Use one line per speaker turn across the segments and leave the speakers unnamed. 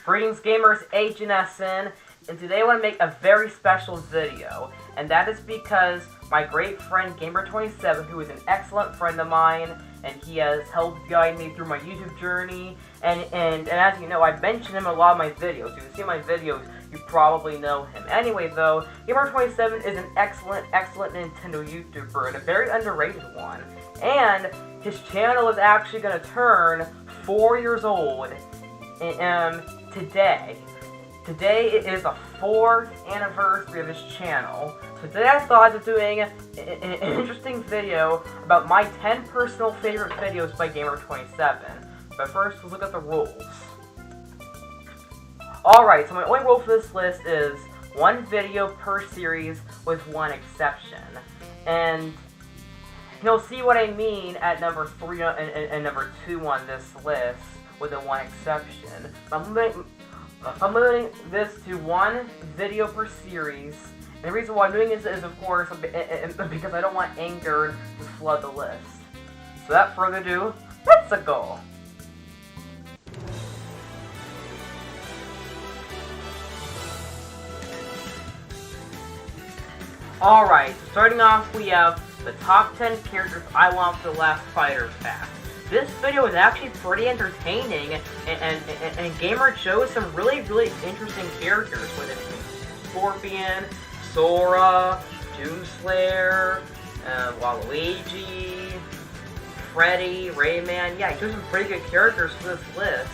Greetings gamers, HNSN, and today I want to make a very special video, and that is because my great friend Gamer27, who is an excellent friend of mine, and he has helped guide me through my YouTube journey, and as you know, I mention him in a lot of my videos. If you see my videos, you probably know him. Anyway though, Gamer27 is an excellent Nintendo YouTuber, and a very underrated one, and his channel is actually going to turn 4 years old today. Today is the 4th anniversary of his channel. So today I thought of doing an interesting video about my 10 personal favorite videos by Gamer27. But first, let's look at the rules. Alright, so my only rule for this list is 1 video per series with 1 exception. And you'll see what I mean at number 3 and number 2 on this list, with the 1 exception. I'm limiting this to 1 video per series, and the reason why I'm doing this is, of course, because I don't want anger to flood the list. So without further ado, let's go! Alright, so starting off we have the top 10 characters I want for the last Fighter Pack. This video is actually pretty entertaining, and Gamer chose some really interesting characters, whether it's Scorpion, Sora, Doomslayer, Waluigi, Freddy, Rayman. Yeah, he chose some pretty good characters for this list.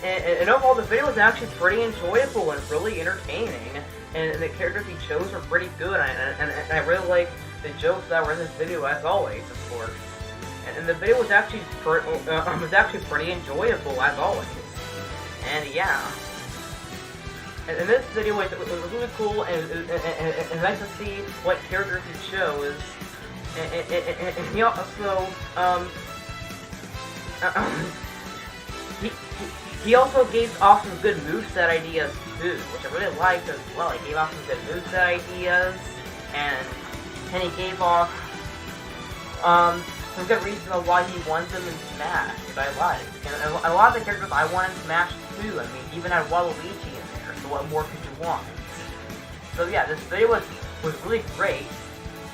And overall, the video was actually pretty enjoyable and really entertaining. And the characters he chose were pretty good, and I really like the jokes that were in this video, as always, of course. And the video was actually pretty enjoyable, as always. And yeah. And this video was really cool, and nice to see what characters he chose. And he also, he also gave off some good moveset ideas too, which I really liked as well. He gave off some good moveset ideas, and he gave off some good reason of why he wants them in Smash, which I like. And a lot of the characters I want in Smash too. I mean, even had Waluigi in there, so what more could you want? So yeah, this video was really great,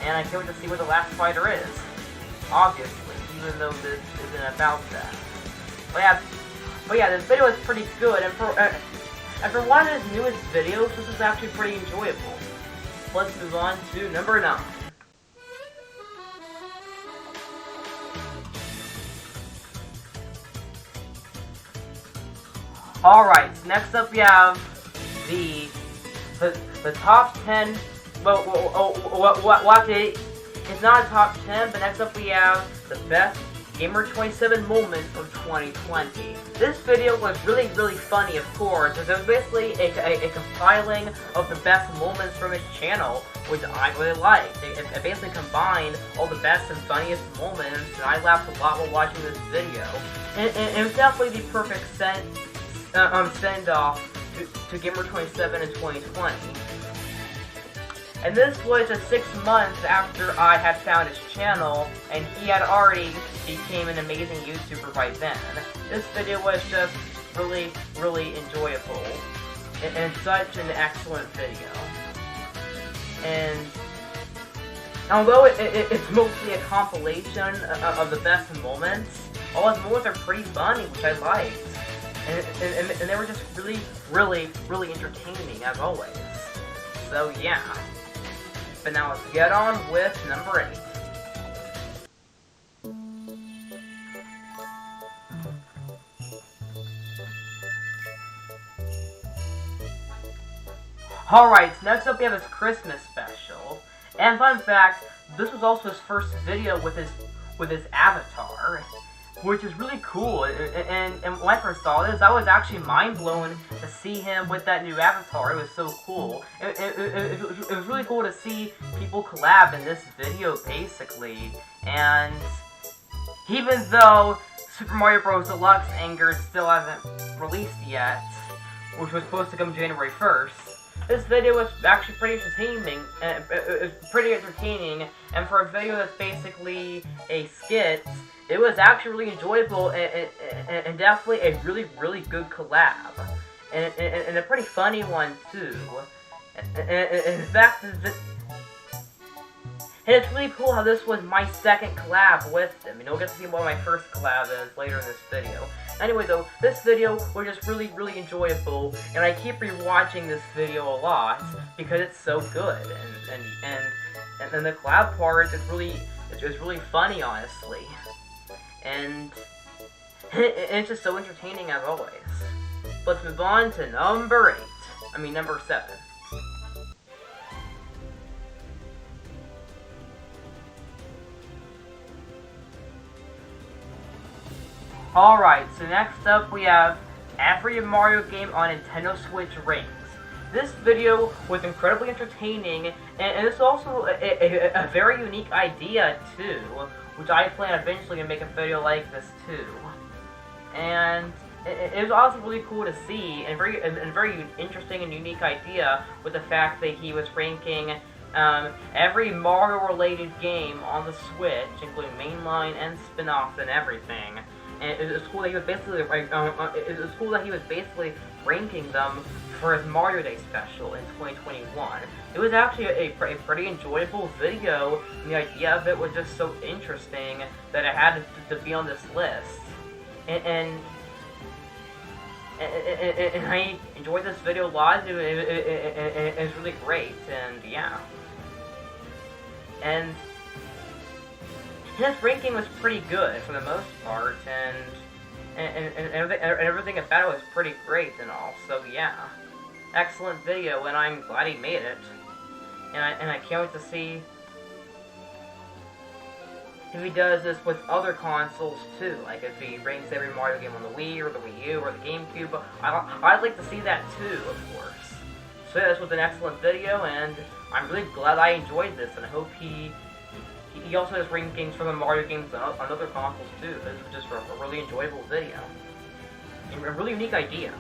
and I can't wait to see what the last fighter is. Obviously, even though this isn't about that. But yeah, this video is pretty good, and for one of his newest videos, this is actually pretty enjoyable. Let's move on to number 9. Alright, so next up we have the top 10, it's not a top 10, but next up we have the best Gamer27 moments of 2020. This video was really funny, of course, as it was basically a compiling of the best moments from his channel, which I really liked. It basically combined all the best and funniest moments, and I laughed a lot while watching this video. And it was definitely the perfect send-off to Gamer27 in 2020. And this was just 6 months after I had found his channel, and he had already became an amazing YouTuber by then. This video was just really enjoyable, and such an excellent video. And although it's mostly a compilation of the best moments, all his moments are pretty funny, which I liked. And they were just really entertaining, as always. So yeah. But now let's get on with number 8. Alright, so next up we have his Christmas special. And fun fact, this was also his first video with his avatar, which is really cool. And when I first saw this, I was actually mind-blown to see him with that new avatar. It was so cool. It was really cool to see people collab in this video, basically. And even though Super Mario Bros. Deluxe Anger still hasn't released yet, which was supposed to come January 1st, this video was actually pretty entertaining. And for a video that's basically a skit, it was actually really enjoyable and definitely a really good collab. and a pretty funny one too. In fact, and it's really cool how this was my second collab with him. You'll get to see what my first collab is later in this video. Anyway though, this video was just really enjoyable, and I keep rewatching this video a lot because it's so good, and the collab part is really funny, honestly, and it's just so entertaining as always. Let's move on to number 7. Alright, so next up we have every Mario game on Nintendo Switch ranks. This video was incredibly entertaining, and it's also a very unique idea too, which I plan eventually to make a video like this too. And it was also really cool to see, and very interesting and unique idea with the fact that he was ranking every Mario-related game on the Switch, including mainline and spin-offs and everything. And it was cool that he was basically ranking them for his Mario Day special in 2021. It was actually a pretty enjoyable video, and the idea of it was just so interesting that it had to be on this list. And I enjoyed this video a lot. It's really great, and yeah. And his ranking was pretty good for the most part, and everything about it was pretty great and all. So yeah, excellent video, and I'm glad he made it. And I can't wait to see if he does this with other consoles too. Like if he ranks every Mario game on the Wii or the Wii U or the GameCube. I'd like to see that too, of course. So yeah, this was an excellent video, and I'm really glad I enjoyed this, and I hope he also has rankings for the Mario games on other consoles too. This was just a really enjoyable video. And a really unique idea.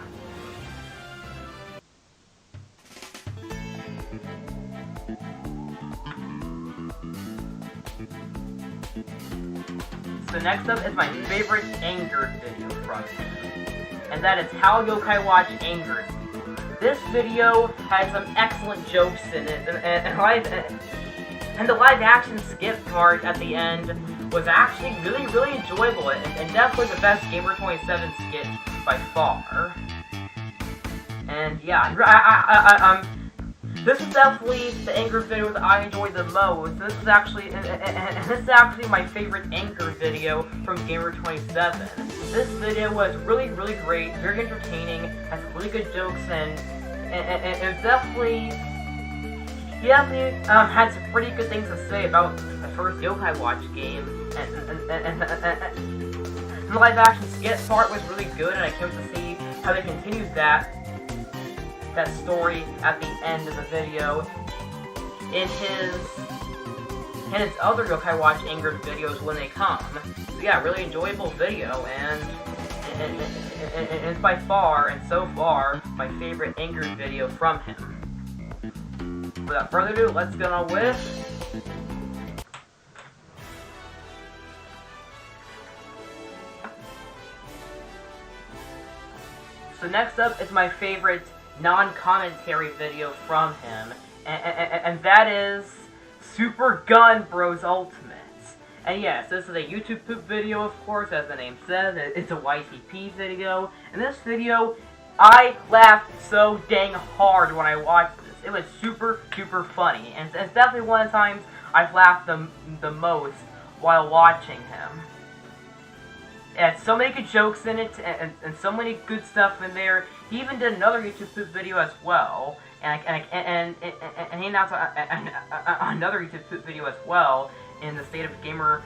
So next up is my favorite Angered video from him. And that is How Yokai Watch Angered. This video has some excellent jokes in it, and the live action skip part at the end was actually really enjoyable, and definitely the best Gamer27 skit by far. And yeah, this is definitely the Angered video that I enjoyed the most. This is actually my favorite Angered video from Gamer27. This video was really great, very entertaining, has really good jokes, and it definitely. He definitely had some pretty good things to say about the first Yokai Watch game, and the live action skit part was really good, and I can't wait to see how they continued that story at the end of the video in his other Yokai Watch Angered videos when they come. So yeah, really enjoyable video, and it's by far, and so far, my favorite Angered video from him. Without further ado, let's get on with So next up is my favorite non-commentary video from him, and that is Super Gun Bros Ultimates. And yes, this is a YouTube poop video, of course, as the name says. It's a YTP video. In this video, I laughed so dang hard when I watched this. It was super funny, and it's definitely one of the times I've laughed the most while watching him. It had so many good jokes in it, and so many good stuff in there. He even did another YouTube poop video as well, and he announced another YouTube poop video as well in the State of Gamer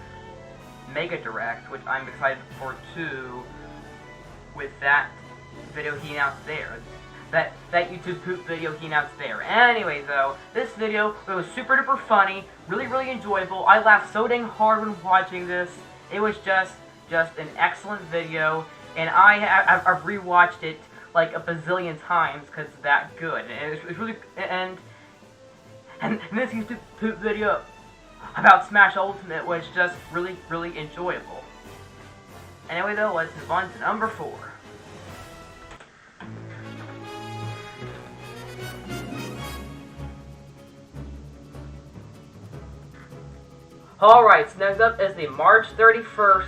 Mega Direct, which I'm excited for too. With that video he announced there. That YouTube poop video he announced there. Anyway, though, this video was super duper funny, really enjoyable. I laughed so dang hard when watching this. It was just an excellent video, and I've rewatched it like a bazillion times because it's that good. And it's really and this YouTube poop video about Smash Ultimate was just really enjoyable. Anyway, though, let's move on to number 4. Alright, so next up is the March 31st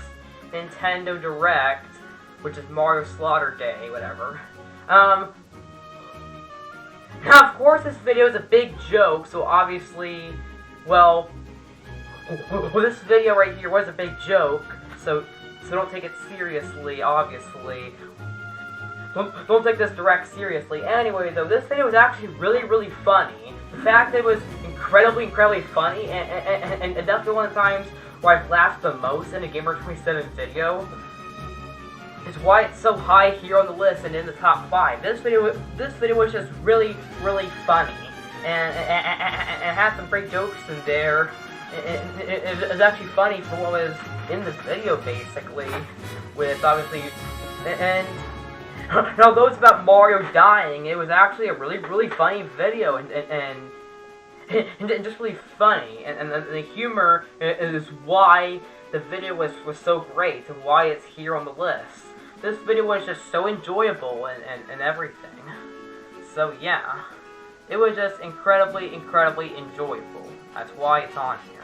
Nintendo Direct, which is Mario Slaughter Day, whatever. Now, of course, this video is a big joke, so obviously, well, this video right here was a big joke, so don't take it seriously, obviously. Don't take this Direct seriously. Anyway, though, this video was actually really funny. The fact that it was incredibly funny, and definitely one of the times where I've laughed the most in a Gamer27 video, is why it's so high here on the list and in the top 5. This video was just really funny, and it had some great jokes in there. It was actually funny for what was in this video, basically, with obviously, and although it's about Mario dying, it was actually a really funny video, and just really funny, and the humor is why the video was so great, and why it's here on the list. This video was just so enjoyable and everything. So yeah, it was just incredibly enjoyable. That's why it's on here.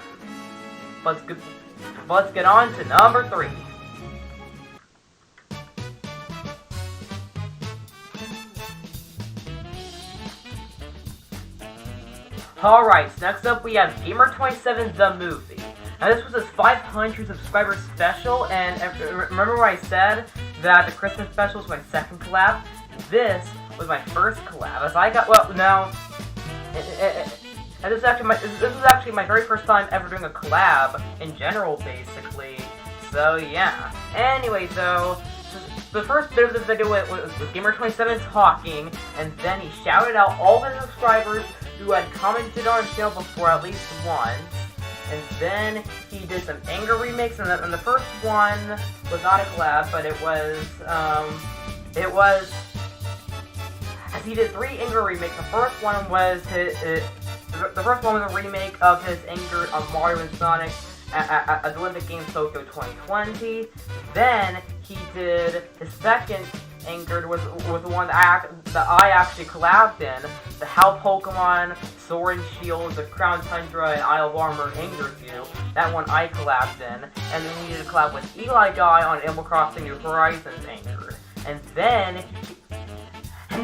Let's get on to number 3. Alright, so next up we have Gamer27 The Movie. Now this was his 500 subscriber special, and remember when I said that the Christmas special was my second collab? This was my first collab, as I got, well, now, and this is actually my very first time ever doing a collab in general, basically. So yeah. Anyway, though, the first bit of the video was Gamer27 talking, and then he shouted out all the subscribers who had commented on his channel before at least once. And then he did some anger remakes, and the first one was not a collab, but it was, as he did 3 anger remakes. The first one was a remake of his anger of Mario and Sonic at the Olympic Games Tokyo 2020. Then he did his second angered was the one that I actually collabed in, the How Pokemon, Sword and Shield, the Crown Tundra, and Isle of Armor Angered You. That one I collabed in, and then we did a collab with Eli Guy on Animal Crossing New Horizons Angered. And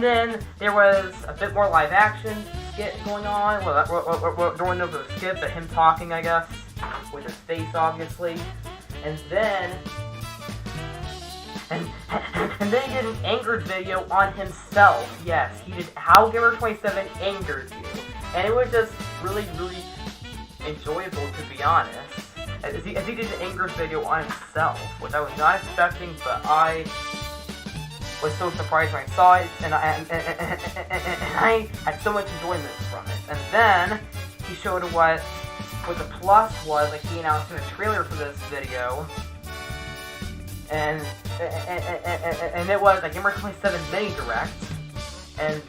then there was a bit more live action skit going on. Well, during the skit, but him talking, I guess, with his face, obviously. And then he did an angered video on himself. Yes, he did How Gamer27 Angered You. And it was just really enjoyable, to be honest. As he did an angered video on himself, which I was not expecting, but I was so surprised when I saw it, and I had so much enjoyment from it. And then he showed what the plus was, like he announced in a trailer for this video. And it was a Gamer27 mini direct, and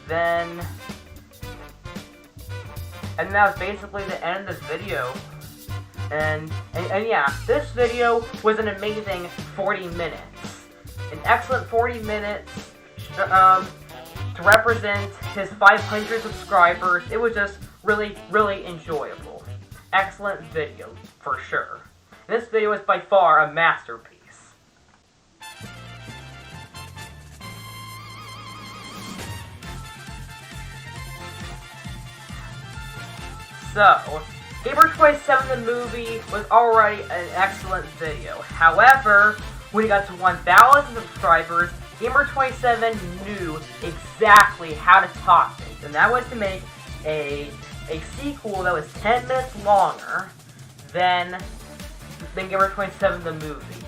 that was basically the end of the video. And yeah, this video was an amazing 40 minutes, an excellent 40 minutes to represent his 500 subscribers. It was just really enjoyable, excellent video for sure. And this video is by far a masterpiece. So, Gamer27 The Movie was already an excellent video. However, when he got to 1,000 subscribers, Gamer27 knew exactly how to top it, and that was to make a sequel that was 10 minutes longer than Gamer27 The Movie.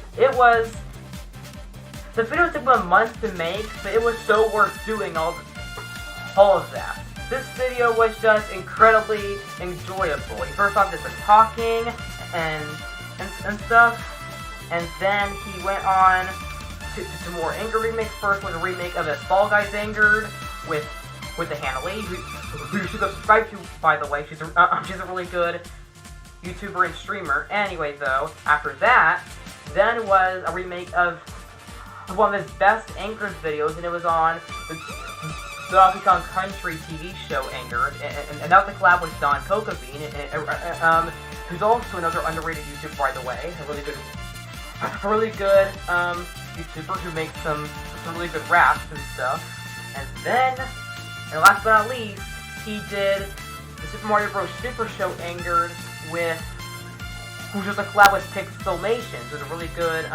The video took about a month to make, but it was so worth doing all of that. This video was just incredibly enjoyable. He first off did the talking and stuff, and then he went on to more anger remakes. First was a remake of his Fall Guys Angered with the Hannah Lee, who you should subscribe to, by the way. She's a really good YouTuber and streamer. Anyway, though, after that, then was a remake of one of his best Angered videos, and it was on the Donkey Kong Country TV show Angered, and that was a collab with Don Coca Bean, who's also another underrated YouTuber, by the way. A really good YouTuber who makes some really good raps and stuff. And then, and last but not least, he did the Super Mario Bros. Super Show Angered with, which was a collab with Pixelmation. It was a really good,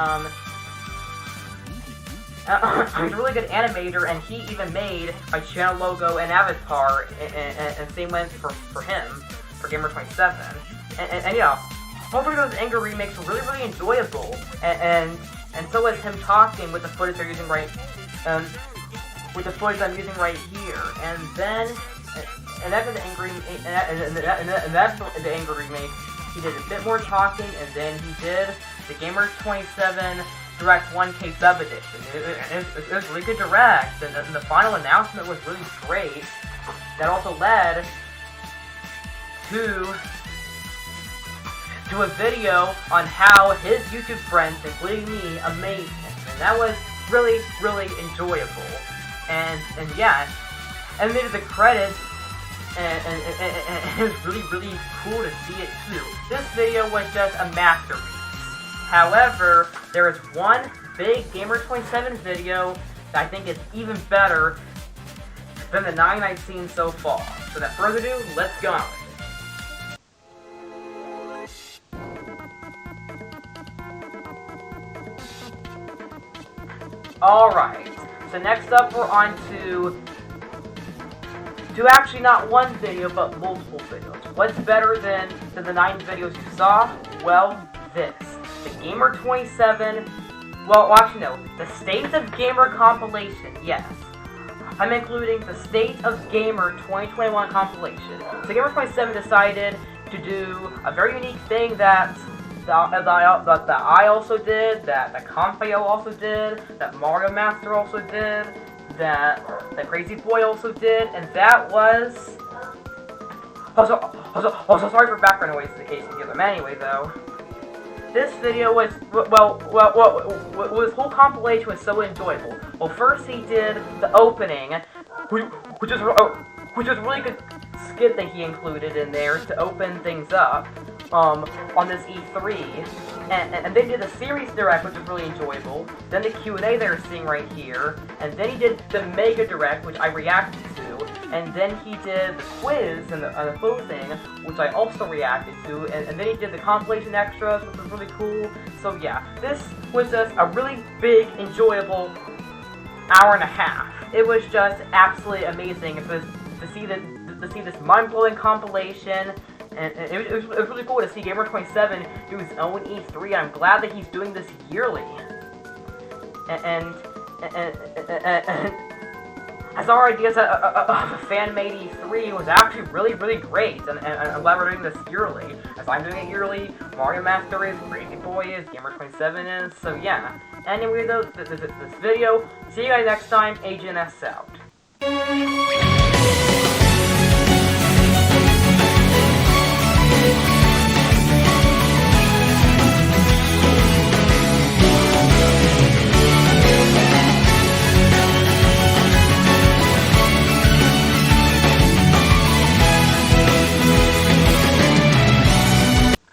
he's a really good animator, and he even made my channel logo and avatar, and same went for him, for Gamer27. And yeah, both of those Anger remakes were really enjoyable, and so is him talking with the footage they're using with the footage I'm using right here. And then, and after the Anger, and after the Anger remake, he did a bit more talking, and then he did the Gamer27 Direct 1K Sub Edition. It was really good Direct, and the final announcement was really great. That also led to a video on how his YouTube friends, including me, amazed him. And that was really enjoyable. And yeah, and they did the credits, and it was really cool to see it too. This video was just a masterpiece. However, there is one big Gamer27 video that I think is even better than the 9 I've seen so far. So without further ado, let's go on with it. Alright, so next up we're on to actually not one video, but multiple videos. What's better than the 9 videos you saw? Well, this. The Gamer27, well actually no, the State of Gamer compilation, yes. I'm including the State of Gamer 2021 compilation. So Gamer27 decided to do a very unique thing that I also did, that Confayo also did, that Mario Master also did, that Crazy Boy also did, and that was... Also sorry for background noise in the case you hear them anyway, though. This video was, this whole compilation was so enjoyable. Well, first he did the opening, which was a really good skit that he included in there to open things up. On this E3, and they did a series direct, which was really enjoyable. Then the Q&A they're seeing right here, and then he did the Mega Direct, which I reacted to, and then he did the quiz and the photo thing, which I also reacted to, and then he did the compilation extras, which was really cool. So yeah, this was just a really big, enjoyable hour and a half. It was just absolutely amazing to see this mind-blowing compilation. And it was really cool to see Gamer27 do his own E3. I'm glad that he's doing this yearly. And as our ideas of a fan-made E3 was actually really great. And I'm glad we're doing this yearly. As I'm doing it yearly, Mario Master is, Crazy Boy is, Gamer27 is. So yeah. Anyway though, this video. See you guys next time. Agent S out.